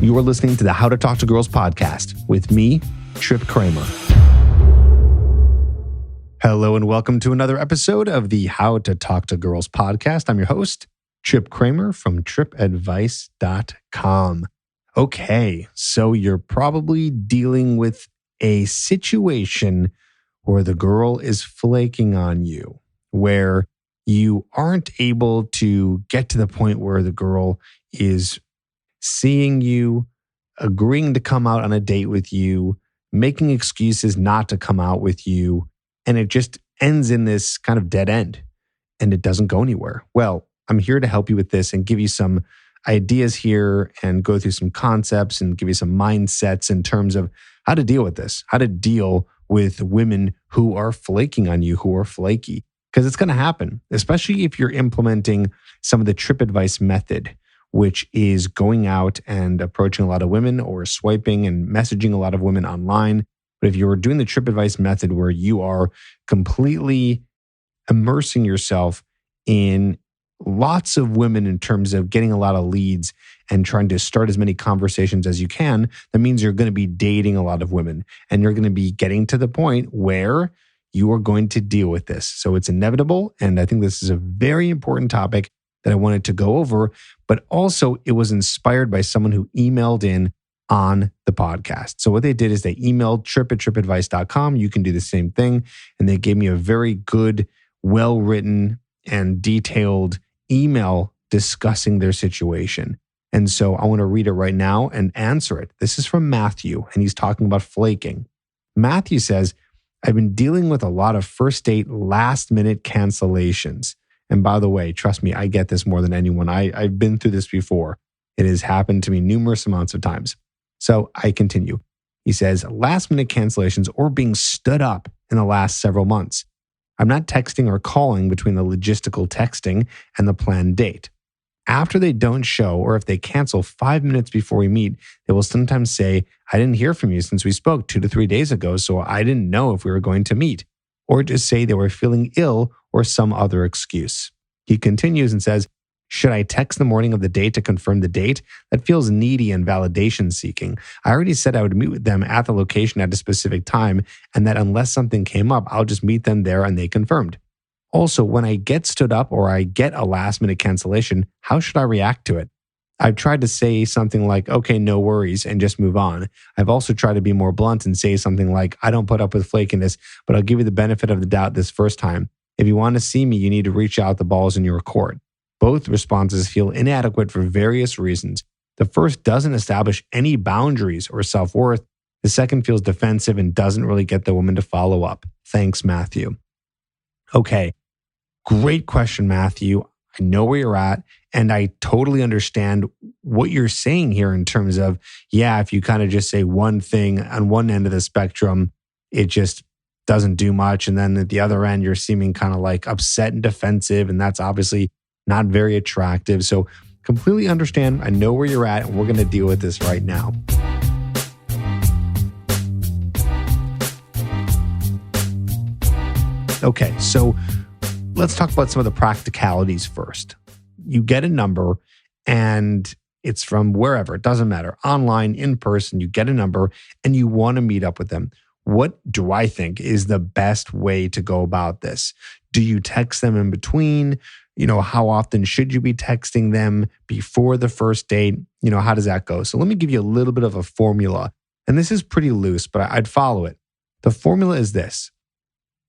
You are listening to the How to Talk to Girls podcast with me, Trip Kramer. Hello and welcome to another episode of the How to Talk to Girls podcast. I'm your host, Trip Kramer from tripadvice.com. Okay, so you're probably dealing with a situation where the girl is flaking on you, where you aren't able to get to the point where the girl is seeing you, agreeing to come out on a date with you, making excuses not to come out with you, and it just ends in this kind of dead end and it doesn't go anywhere. Well, I'm here to help you with this and give you some ideas here and go through some concepts and give you some mindsets in terms of how to deal with this, how to deal with women who are flaking on you, who are flaky. Because it's going to happen, especially if you're implementing some of the Trip Advice method, which is going out and approaching a lot of women or swiping and messaging a lot of women online. But if you're doing the Trip Advice method where you are completely immersing yourself in lots of women in terms of getting a lot of leads and trying to start as many conversations as you can, that means you're going to be dating a lot of women and you're going to be getting to the point where you are going to deal with this. So it's inevitable. And I think this is a very important topic that I wanted to go over, but also it was inspired by someone who emailed in on the podcast. So what they did is they emailed trip@tripadvice.com. You can do the same thing. And they gave me a very good, well-written and detailed email discussing their situation. And so I want to read it right now and answer it. This is from Matthew, and he's talking about flaking. Matthew says, I've been dealing with a lot of first date last-minute cancellations. And by the way, trust me, I get this more than anyone. I've been through this before. It has happened to me numerous amounts of times. So I continue. He says, last minute cancellations or being stood up in the last several months. I'm not texting or calling between the logistical texting and the planned date. After they don't show, or if they cancel 5 minutes before we meet, they will sometimes say, I didn't hear from you since we spoke 2 to 3 days ago, so I didn't know if we were going to meet. Or just say they were feeling ill or some other excuse. He continues and says, should I text the morning of the date to confirm the date? That feels needy and validation seeking. I already said I would meet with them at the location at a specific time and that unless something came up, I'll just meet them there and they confirmed. Also, when I get stood up or I get a last minute cancellation, how should I react to it? I've tried to say something like, okay, no worries, and just move on. I've also tried to be more blunt and say something like, I don't put up with flakiness, but I'll give you the benefit of the doubt this first time. If you want to see me, you need to reach out. The ball's in your court. Both responses feel inadequate for various reasons. The first doesn't establish any boundaries or self-worth. The second feels defensive and doesn't really get the woman to follow up. Thanks, Matthew. Okay, great question, Matthew. I know where you're at, and I totally understand what you're saying here in terms of, yeah, if you kind of just say one thing on one end of the spectrum, it just doesn't do much. And then at the other end, you're seeming kind of like upset and defensive, and that's obviously not very attractive. So completely understand. I know where you're at, and we're going to deal with this right now. Okay, so let's talk about some of the practicalities first. You get a number and it's from wherever, it doesn't matter, online, in person, you get a number and you want to meet up with them. What do I think is the best way to go about this? Do you text them in between? How often should you be texting them before the first date? How does that go? So let me give you a little bit of a formula. And this is pretty loose, but I'd follow it. The formula is this.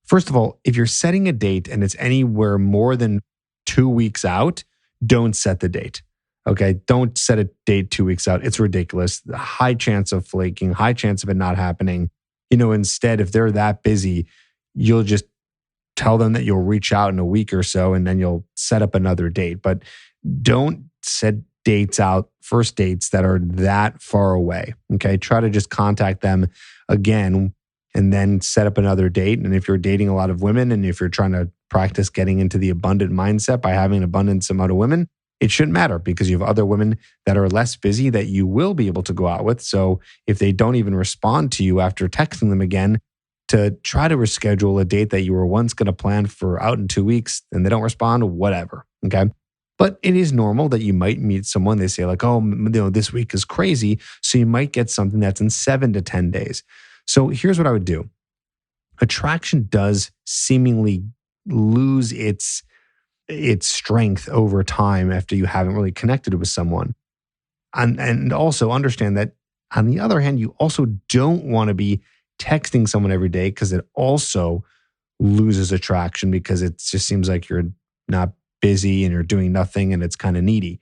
First of all, if you're setting a date and it's anywhere more than 2 weeks out, don't set the date. Okay? Don't set a date 2 weeks out. It's ridiculous. High chance of flaking, high chance of it not happening. Instead, if they're that busy, you'll just tell them that you'll reach out in a week or so and then you'll set up another date. But don't set dates out, first dates that are that far away. Okay? Try to just contact them again and then set up another date. And if you're dating a lot of women and if you're trying to practice getting into the abundant mindset by having an abundance amount of women, it shouldn't matter because you have other women that are less busy that you will be able to go out with. So if they don't even respond to you after texting them again, to try to reschedule a date that you were once going to plan for out in 2 weeks and they don't respond, whatever. Okay. But it is normal that you might meet someone, they say like, oh, this week is crazy. So you might get something that's in 7 to 10 days. So here's what I would do. Attraction does seemingly lose its strength over time after you haven't really connected with someone. And also understand that on the other hand, you also don't want to be texting someone every day because it also loses attraction because it just seems like you're not busy and you're doing nothing and it's kind of needy.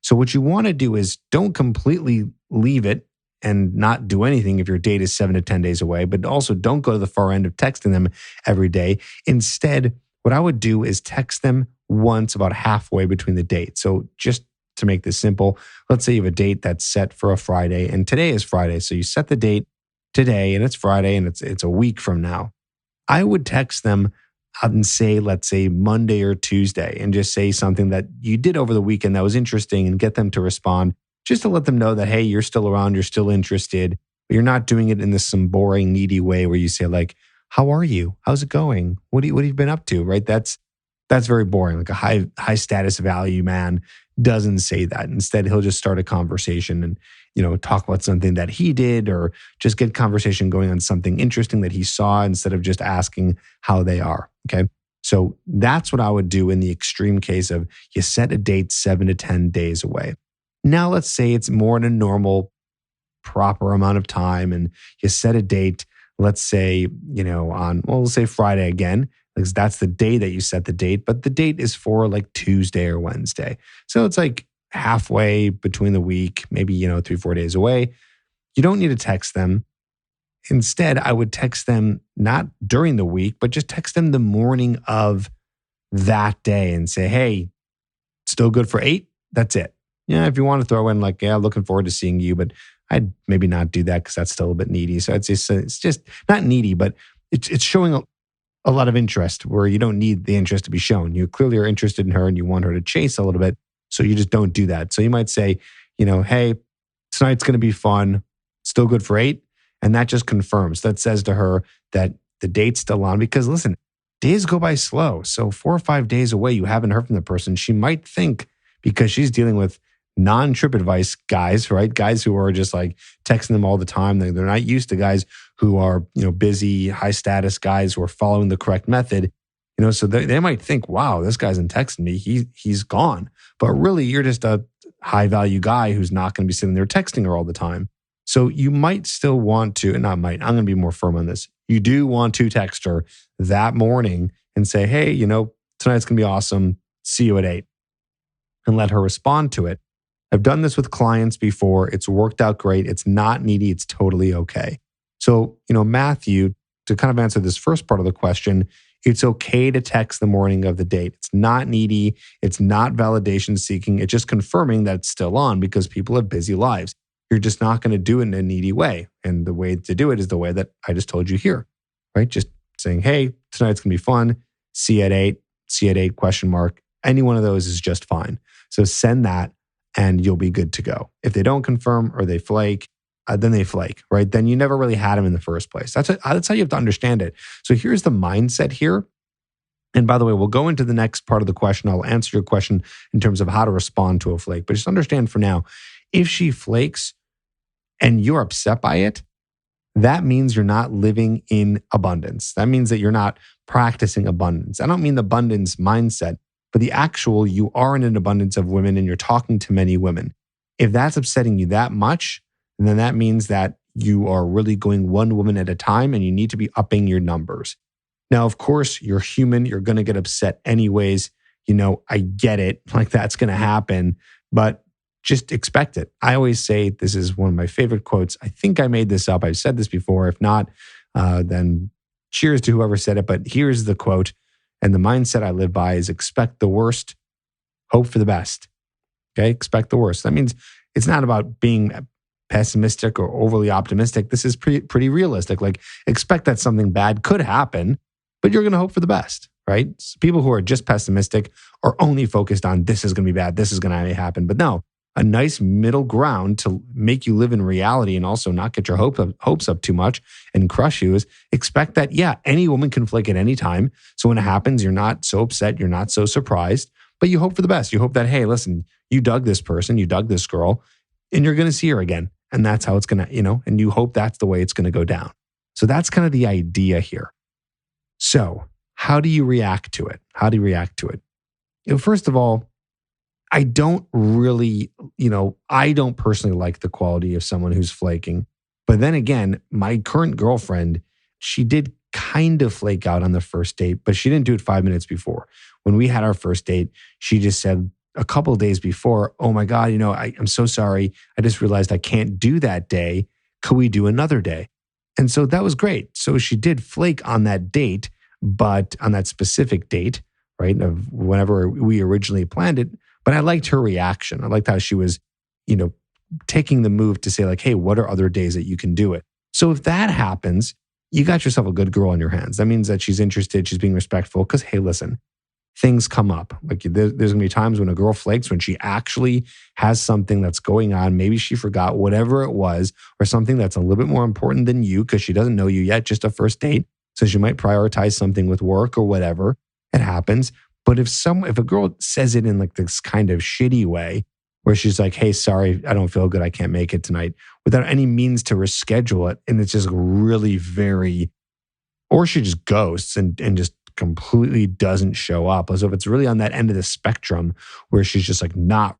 So what you want to do is don't completely leave it and not do anything if your date is 7 to 10 days away, but also don't go to the far end of texting them every day. Instead, what I would do is text them once about halfway between the dates. So just to make this simple, let's say you have a date that's set for a Friday and today is Friday. So you set the date today and it's Friday and it's a week from now. I would text them and say, let's say Monday or Tuesday, and just say something that you did over the weekend that was interesting and get them to respond just to let them know that, hey, you're still around, you're still interested, but you're not doing it in this some boring, needy way where you say like, how are you? How's it going? What have you been up to? Right? That's very boring. Like a high status value man doesn't say that. Instead, he'll just start a conversation and talk about something that he did or just get conversation going on something interesting that he saw instead of just asking how they are. Okay. So that's what I would do in the extreme case of you set a date 7 to 10 days away. Now, let's say it's more in a normal, proper amount of time and you set a date, let's say, we'll say Friday again, because that's the day that you set the date, but the date is for like Tuesday or Wednesday. So it's like halfway between the week, maybe, 3-4 days away. You don't need to text them. Instead, I would text them not during the week, but just text them the morning of that day and say, hey, still good for 8? That's it. Yeah, if you want to throw in like, yeah, looking forward to seeing you, but I'd maybe not do that because that's still a bit needy. So I'd say it's just not needy, but it's showing a lot of interest where you don't need the interest to be shown. You clearly are interested in her and you want her to chase a little bit. So you just don't do that. So you might say, hey, tonight's going to be fun. Still good for 8. And that just confirms, that says to her that the date's still on because listen, days go by slow. So 4 or 5 days away, you haven't heard from the person. She might think because she's dealing with non-trip advice guys, right? Guys who are just like texting them all the time. They're not used to guys who are, busy, high status guys who are following the correct method. So they might think, wow, this guy's isn't texting me. He's gone. But really, you're just a high value guy who's not going to be sitting there texting her all the time. So you might still want to, and not might, I'm going to be more firm on this. You do want to text her that morning and say, hey, tonight's going to be awesome. See you at 8. And let her respond to it. I've done this with clients before. It's worked out great. It's not needy. It's totally okay. So, Matthew, to kind of answer this first part of the question, it's okay to text the morning of the date. It's not needy. It's not validation seeking. It's just confirming that it's still on because people have busy lives. You're just not going to do it in a needy way. And the way to do it is the way that I just told you here, right? Just saying, hey, tonight's going to be fun. See you at 8. See you at 8, question mark. Any one of those is just fine. So send that and you'll be good to go. If they don't confirm or they flake, then they flake, right? Then you never really had them in the first place. That's how you have to understand it. So here's the mindset here. And by the way, we'll go into the next part of the question. I'll answer your question in terms of how to respond to a flake. But just understand for now, if she flakes and you're upset by it, that means you're not living in abundance. That means that you're not practicing abundance. I don't mean the abundance mindset, but the actual you are in an abundance of women and you're talking to many women. If that's upsetting you that much, then that means that you are really going one woman at a time and you need to be upping your numbers. Now, of course, you're human. You're going to get upset anyways. I get it. Like that's going to happen, but just expect it. I always say, this is one of my favorite quotes. I think I made this up. I've said this before. If not, then cheers to whoever said it. But here's the quote. And the mindset I live by is expect the worst, hope for the best. Okay, expect the worst. That means it's not about being pessimistic or overly optimistic. This is pretty realistic. Like expect that something bad could happen, but you're going to hope for the best, right? So people who are just pessimistic are only focused on this is going to be bad, this is going to happen. But no, a nice middle ground to make you live in reality and also not get your hopes up too much and crush you is expect that, yeah, any woman can flake at any time. So when it happens, you're not so upset, you're not so surprised. But you hope for the best. You hope that, hey, listen, you dug this person, you dug this girl, and you're going to see her again. And that's how it's going to, and you hope that's the way it's going to go down. So that's kind of the idea here. So how do you react to it? How do you react to it? First of all, I don't really, I don't personally like the quality of someone who's flaking. But then again, my current girlfriend, she did kind of flake out on the first date, but she didn't do it 5 minutes before. When we had our first date, she just said a couple of days before, oh my God, I'm so sorry. I just realized I can't do that day. Could we do another day? And so that was great. So she did flake on that date, but on that specific date, right, of whenever we originally planned it. But I liked her reaction. I liked how she was, taking the move to say like, hey, what are other days that you can do it? So if that happens, you got yourself a good girl on your hands. That means that she's interested, she's being respectful. Because, hey, listen, things come up. Like there's going to be times when a girl flakes when she actually has something that's going on. Maybe she forgot whatever it was, or something that's a little bit more important than you because she doesn't know you yet, just a first date. So she might prioritize something with work or whatever. It happens. But if a girl says it in like this kind of shitty way, where she's like, hey, sorry, I don't feel good, I can't make it tonight, without any means to reschedule it, and it's just really very, or she just ghosts and just completely doesn't show up. So if it's really on that end of the spectrum where she's just like not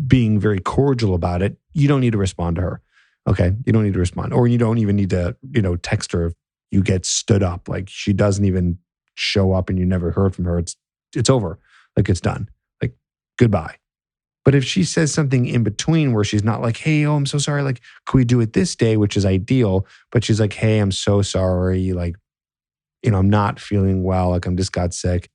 being very cordial about it, you don't need to respond to her. Okay? You don't need to respond. Or you don't even need to, text her if you get stood up. Like she doesn't even show up and you never heard from her. It's over. Like it's done. Like goodbye. But if she says something in between where she's not like, hey, I'm so sorry. Like, could we do it this day, which is ideal. But she's like, hey, I'm so sorry. Like, I'm not feeling well. Like, I'm just got sick.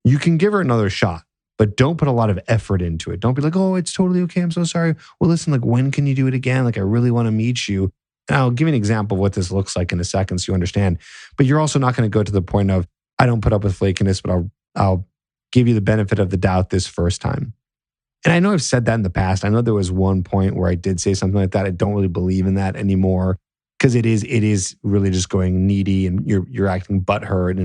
You can give her another shot, but don't put a lot of effort into it. Don't be like, oh, it's totally okay. I'm so sorry. Well, listen, like, when can you do it again? Like, I really want to meet you. And I'll give you an example of what this looks like in a second so you understand. But you're also not going to go to the point of, I don't put up with flakiness, but I'll give you the benefit of the doubt this first time. And I know I've said that in the past. I know there was one point where I did say something like that. I don't really believe in that anymore because it is really just going needy and you're acting butthurt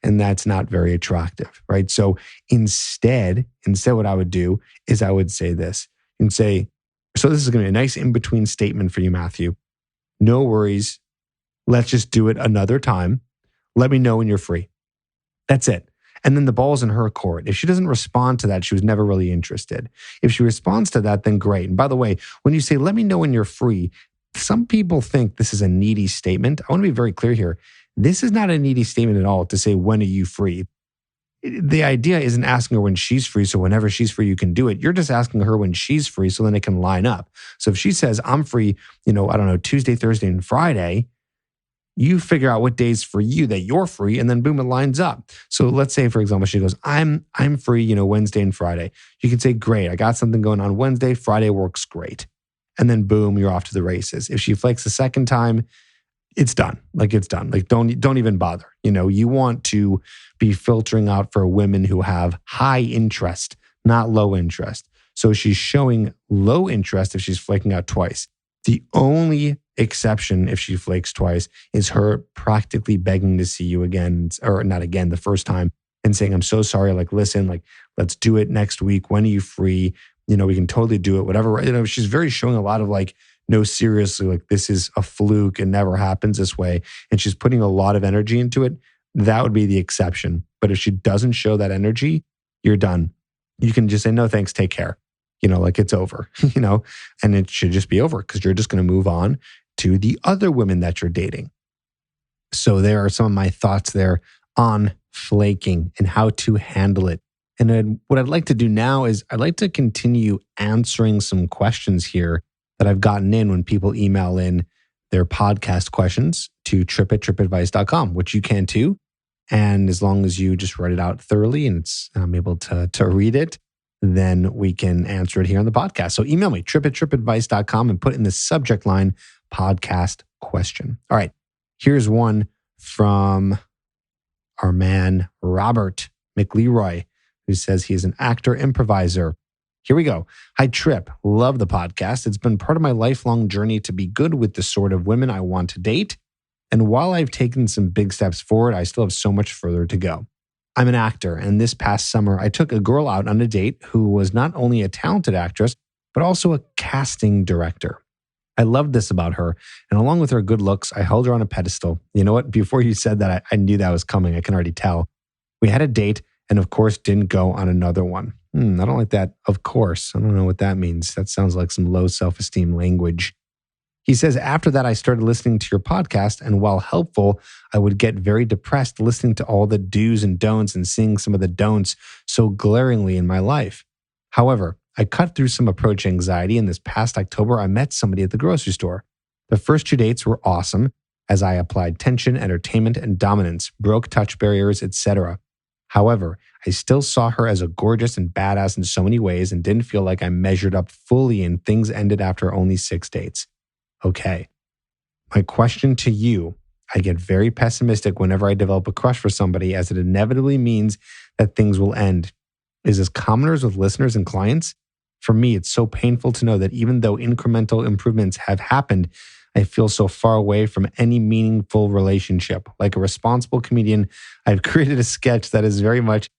and that's not very attractive, right? So instead what I would do is I would say this and say, so this is going to be a nice in-between statement for you, Matthew. No worries. Let's just do it another time. Let me know when you're free. That's it. And then the ball's in her court. If she doesn't respond to that, she was never really interested. If she responds to that, then great. And by the way, when you say, let me know when you're free, some people think this is a needy statement. I want to be very clear here. This is not a needy statement at all to say, when are you free? The idea isn't asking her when she's free, so whenever she's free, you can do it. You're just asking her when she's free, so then it can line up. So if she says, I'm free, Tuesday, Thursday, and Friday, you figure out what days for you that you're free, and then boom, it lines up. So let's say, for example, she goes, I'm free, Wednesday and Friday. You can say, great, I got something going on Wednesday, Friday works great. And then boom, you're off to the races. If she flakes the second time, it's done. Like it's done. Like don't even bother. You want to be filtering out for women who have high interest, not low interest. So she's showing low interest if she's flaking out twice. The only exception if she flakes twice is her practically begging to see you again, or not again, the first time, and saying, I'm so sorry, like, listen, like, let's do it next week. When are you free? We can totally do it, whatever. She's very showing a lot of like, no, seriously, like this is a fluke. It never happens this way. And she's putting a lot of energy into it. That would be the exception. But if she doesn't show that energy, you're done. You can just say, no, thanks, take care. Like it's over, and it should just be over because you're just going to move on to the other women that you're dating. So there are some of my thoughts there on flaking and how to handle it. And then what I'd like to do now is I'd like to continue answering some questions here that I've gotten in when people email in their podcast questions to trip@tripadvice.com, which you can too. And as long as you just write it out thoroughly and I'm able to read it, then we can answer it here on the podcast. So email me, trip@tripadvice.com, and put in the subject line, podcast question. All right, here's one from our man, Robert McLeroy, who says he is an actor improviser. Here we go. Hi, Trip. Love the podcast. It's been part of my lifelong journey to be good with the sort of women I want to date. And while I've taken some big steps forward, I still have so much further to go. I'm an actor, and this past summer, I took a girl out on a date who was not only a talented actress, but also a casting director. I loved this about her. And along with her good looks, I held her on a pedestal. You know what? Before you said that, I knew that was coming. I can already tell. We had a date and, of course, didn't go on another one. I don't like that. Of course. I don't know what that means. That sounds like some low self-esteem language. He says, after that, I started listening to your podcast. And while helpful, I would get very depressed listening to all the do's and don'ts and seeing some of the don'ts so glaringly in my life. However, I cut through some approach anxiety, and this past October, I met somebody at the grocery store. The first 2 dates were awesome as I applied tension, entertainment, and dominance, broke touch barriers, etc. However, I still saw her as a gorgeous and badass in so many ways and didn't feel like I measured up fully, and things ended after only 6 dates. Okay, my question to you, I get very pessimistic whenever I develop a crush for somebody as it inevitably means that things will end. Is this commoners with listeners and clients? For me, it's so painful to know that even though incremental improvements have happened, I feel so far away from any meaningful relationship. Like a responsible comedian, I've created a sketch that is very much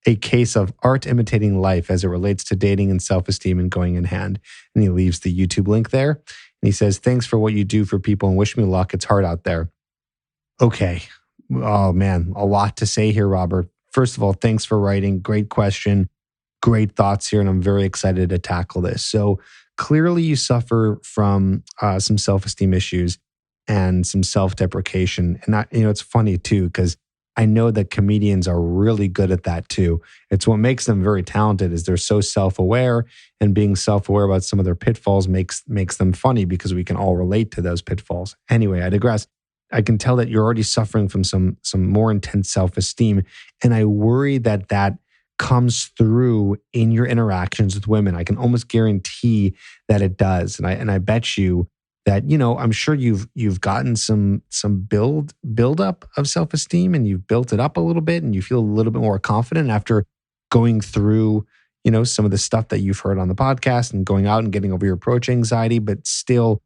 a case of art imitating life as it relates to dating and self-esteem and going in hand. And he leaves the YouTube link there. And he says, thanks for what you do for people and wish me luck. It's hard out there. Okay. Oh man, a lot to say here, Robert. First of all, thanks for writing. Great question. Great thoughts here, and I'm very excited to tackle this. So clearly you suffer from some self-esteem issues and some self-deprecation. And it's funny too, because I know that comedians are really good at that too. It's what makes them very talented is they're so self-aware, and being self-aware about some of their pitfalls makes them funny because we can all relate to those pitfalls. Anyway, I digress. I can tell that you're already suffering from some more intense self-esteem, and I worry that comes through in your interactions with women. I can almost guarantee that it does. And I bet you that, I'm sure you've gotten some build up of self-esteem, and you've built it up a little bit, and you feel a little bit more confident after going through, some of the stuff that you've heard on the podcast and going out and getting over your approach anxiety. But still,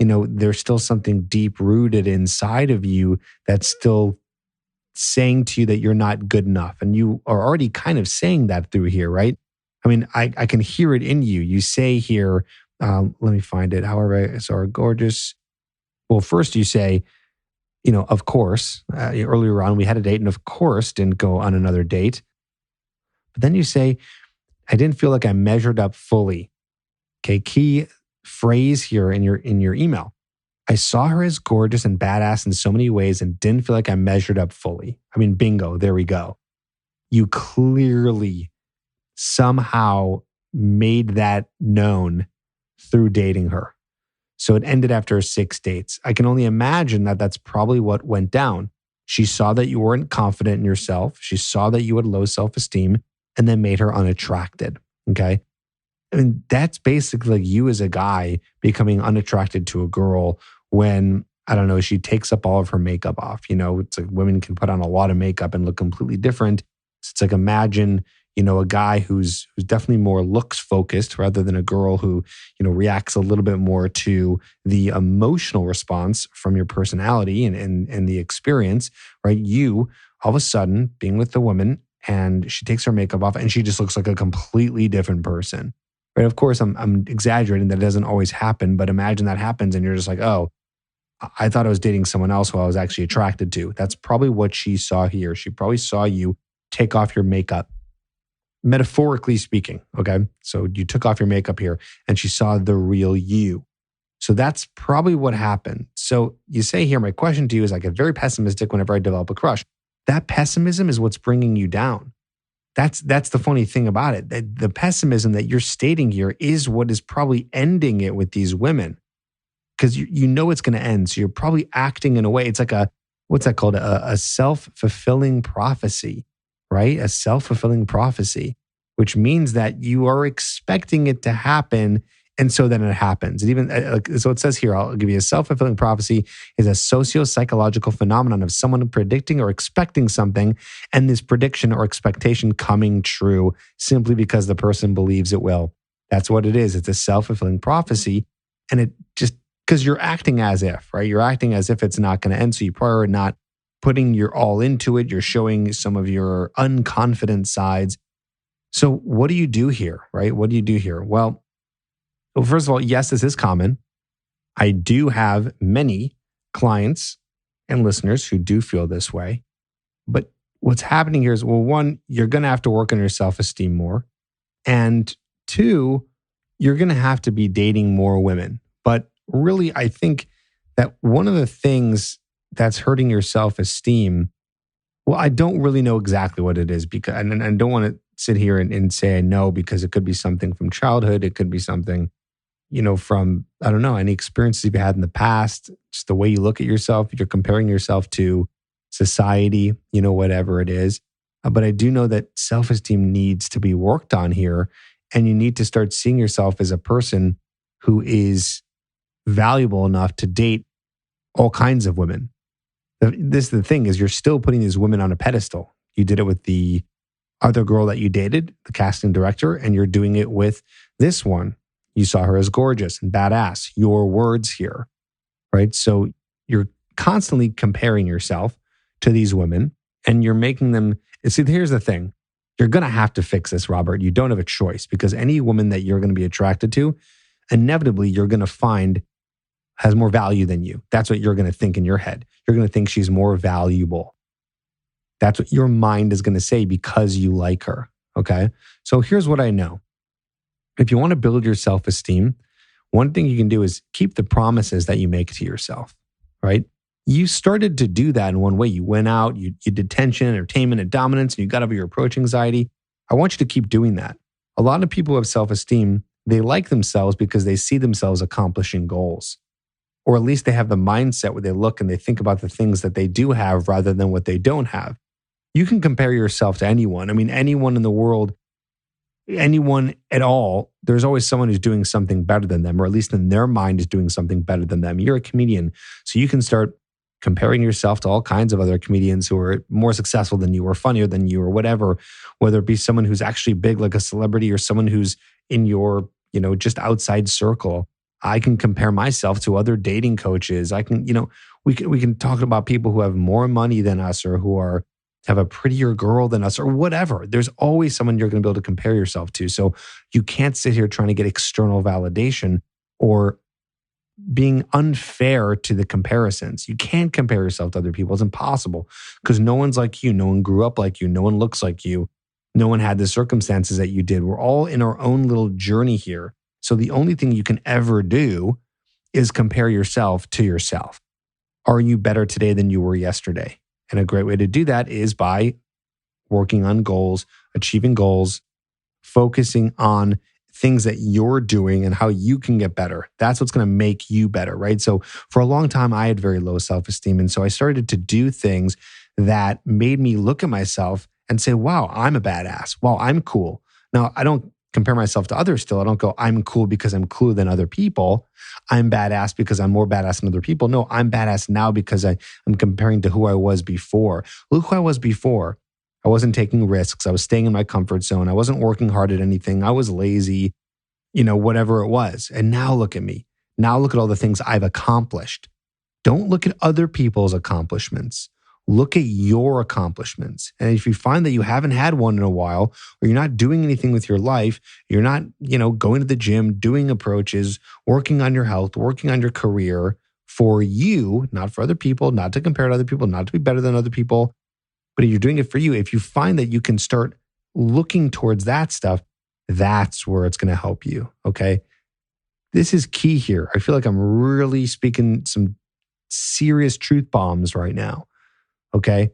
there's still something deep rooted inside of you that's still saying to you that you're not good enough. And you are already kind of saying that through here, right? I mean, I can hear it in you. You say here, let me find it. However, it's our gorgeous. Well, first you say, of course, earlier on we had a date and of course didn't go on another date. But then you say, I didn't feel like I measured up fully. Okay, key phrase here in your email. I saw her as gorgeous and badass in so many ways and didn't feel like I measured up fully. I mean, bingo, there we go. You clearly somehow made that known through dating her. So it ended after 6 dates. I can only imagine that that's probably what went down. She saw that you weren't confident in yourself. She saw that you had low self-esteem and then made her unattracted. Okay. I mean, that's basically you as a guy becoming unattracted to a girl when, I don't know, she takes up all of her makeup off. It's like women can put on a lot of makeup and look completely different. So it's like imagine, a guy who's definitely more looks focused rather than a girl who, reacts a little bit more to the emotional response from your personality and the experience, right? You, all of a sudden, being with the woman and she takes her makeup off and she just looks like a completely different person. Right? Of course, I'm exaggerating. That doesn't always happen, but imagine that happens and you're just like, oh, I thought I was dating someone else who I was actually attracted to. That's probably what she saw here. She probably saw you take off your makeup, metaphorically speaking, okay? So you took off your makeup here and she saw the real you. So that's probably what happened. So you say here, my question to you is I get very pessimistic whenever I develop a crush. That pessimism is what's bringing you down. That's the funny thing about it. The pessimism that you're stating here is what is probably ending it with these women. Because you know it's going to end. So you're probably acting in a way. It's like what's that called? A self-fulfilling prophecy, right? A self-fulfilling prophecy, which means that you are expecting it to happen. And so then it happens. And even so it says here, I'll give you a self-fulfilling prophecy is a socio-psychological phenomenon of someone predicting or expecting something, and this prediction or expectation coming true simply because the person believes it will. That's what it is. It's a self-fulfilling prophecy. And it just, because you're acting as if, right? You're acting as if it's not going to end. So you probably are not putting your all into it. You're showing some of your unconfident sides. So, what do you do here, right? What do you do here? Well, first of all, yes, this is common. I do have many clients and listeners who do feel this way. But what's happening here is, well, one, you're going to have to work on your self esteem more. And two, you're going to have to be dating more women. But really, I think that one of the things that's hurting your self esteem, well, I don't really know exactly what it is because, and I don't want to sit here and say I know because it could be something from childhood. It could be something, from, I don't know, any experiences you've had in the past, just the way you look at yourself. You're comparing yourself to society, whatever it is. But I do know that self esteem needs to be worked on here. And you need to start seeing yourself as a person who is valuable enough to date all kinds of women. This is the thing is you're still putting these women on a pedestal. You did it with the other girl that you dated, the casting director, and you're doing it with this one. You saw her as gorgeous and badass. Your words here, right? So you're constantly comparing yourself to these women and you're making them. See, here's the thing. You're going to have to fix this, Robert. You don't have a choice because any woman that you're going to be attracted to, inevitably you're going to find has more value than you. That's what you're going to think in your head. You're going to think she's more valuable. That's what your mind is going to say because you like her. Okay. So here's what I know. If you want to build your self-esteem, one thing you can do is keep the promises that you make to yourself, right? You started to do that in one way. You went out, you did tension, entertainment, and dominance, and you got over your approach anxiety. I want you to keep doing that. A lot of people who have self-esteem, they like themselves because they see themselves accomplishing goals. Or at least they have the mindset where they look and they think about the things that they do have rather than what they don't have. You can compare yourself to anyone. I mean, anyone in the world, anyone at all, there's always someone who's doing something better than them, or at least in their mind is doing something better than them. You're a comedian, so you can start comparing yourself to all kinds of other comedians who are more successful than you or funnier than you or whatever, whether it be someone who's actually big like a celebrity or someone who's in your, just outside circle. I can compare myself to other dating coaches. I can, we can talk about people who have more money than us or who have a prettier girl than us or whatever. There's always someone you're going to be able to compare yourself to. So you can't sit here trying to get external validation or being unfair to the comparisons. You can't compare yourself to other people. It's impossible because no one's like you. No one grew up like you. No one looks like you. No one had the circumstances that you did. We're all in our own little journey here. So the only thing you can ever do is compare yourself to yourself. Are you better today than you were yesterday? And a great way to do that is by working on goals, achieving goals, focusing on things that you're doing and how you can get better. That's what's going to make you better, right? So for a long time, I had very low self-esteem. And so I started to do things that made me look at myself and say, wow, I'm a badass. Wow, I'm cool. Now, I don't compare myself to others still. I don't go, I'm cool because I'm cooler than other people. I'm badass because I'm more badass than other people. No, I'm badass now because I'm comparing to who I was before. Look who I was before. I wasn't taking risks. I was staying in my comfort zone. I wasn't working hard at anything. I was lazy, whatever it was. And now look at me. Now look at all the things I've accomplished. Don't look at other people's accomplishments. Look at your accomplishments. And if you find that you haven't had one in a while, or you're not doing anything with your life, you're not, going to the gym, doing approaches, working on your health, working on your career for you, not for other people, not to compare to other people, not to be better than other people, but if you're doing it for you, if you find that you can start looking towards that stuff, that's where it's going to help you. Okay. This is key here. I feel like I'm really speaking some serious truth bombs right now. Okay.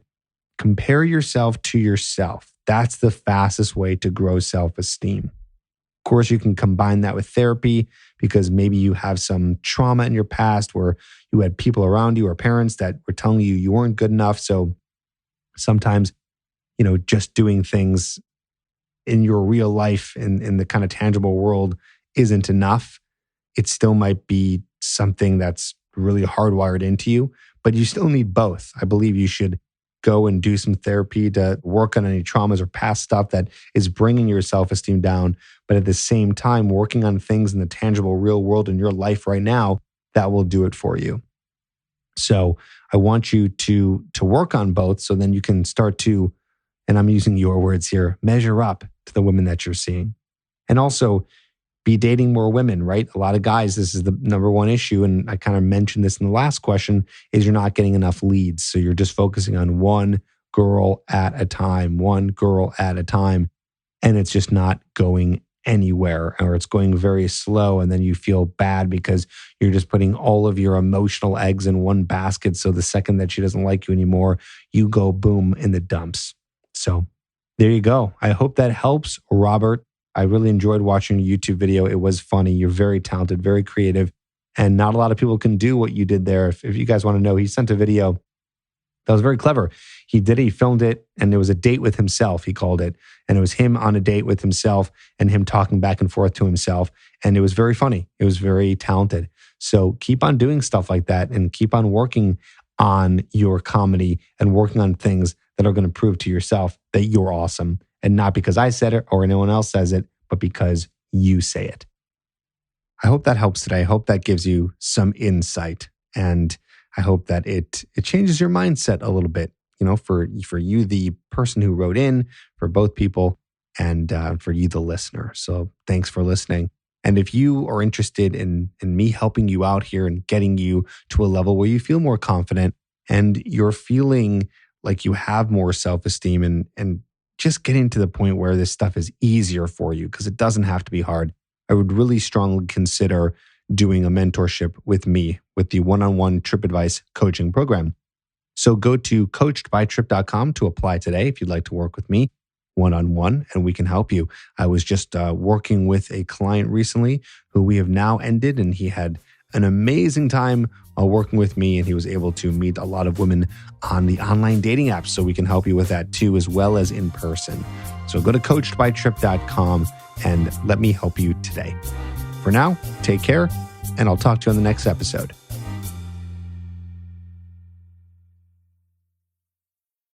Compare yourself to yourself. That's the fastest way to grow self-esteem. Of course, you can combine that with therapy because maybe you have some trauma in your past where you had people around you or parents that were telling you you weren't good enough. So sometimes, just doing things in your real life in the kind of tangible world isn't enough. It still might be something that's really hardwired into you, but you still need both. I believe you should go and do some therapy to work on any traumas or past stuff that is bringing your self-esteem down. But at the same time, working on things in the tangible real world in your life right now, that will do it for you. So I want you to work on both so then you can start to, and I'm using your words here, measure up to the women that you're seeing. And also be dating more women, right? A lot of guys, this is the number one issue. And I kind of mentioned this in the last question, is you're not getting enough leads. So you're just focusing on one girl at a time, one girl at a time. And it's just not going anywhere, or it's going very slow. And then you feel bad because you're just putting all of your emotional eggs in one basket. So the second that she doesn't like you anymore, you go boom in the dumps. So there you go. I hope that helps, Robert. I really enjoyed watching your YouTube video. It was funny. You're very talented, very creative, and not a lot of people can do what you did there. If you guys want to know, he sent a video that was very clever. He filmed it, and it was a date with himself, he called it. And it was him on a date with himself and him talking back and forth to himself. And it was very funny. It was very talented. So keep on doing stuff like that and keep on working on your comedy and working on things that are going to prove to yourself that you're awesome. And not because I said it or anyone else says it, but because you say it. I hope that helps today. I hope that gives you some insight. And I hope that it changes your mindset a little bit, for you, the person who wrote in, for both people, and for you, the listener. So thanks for listening. And if you are interested in me helping you out here and getting you to a level where you feel more confident and you're feeling like you have more self-esteem and just getting to the point where this stuff is easier for you, because it doesn't have to be hard, I would really strongly consider doing a mentorship with me with the one-on-one Trip Advice coaching program. So go to coachedbytrip.com to apply today if you'd like to work with me one-on-one, and we can help you. I was just working with a client recently who we have now ended, and he had an amazing time working with me, and he was able to meet a lot of women on the online dating apps. So we can help you with that too, as well as in person. So go to coachedbytrip.com and let me help you today. For now, take care, and I'll talk to you on the next episode.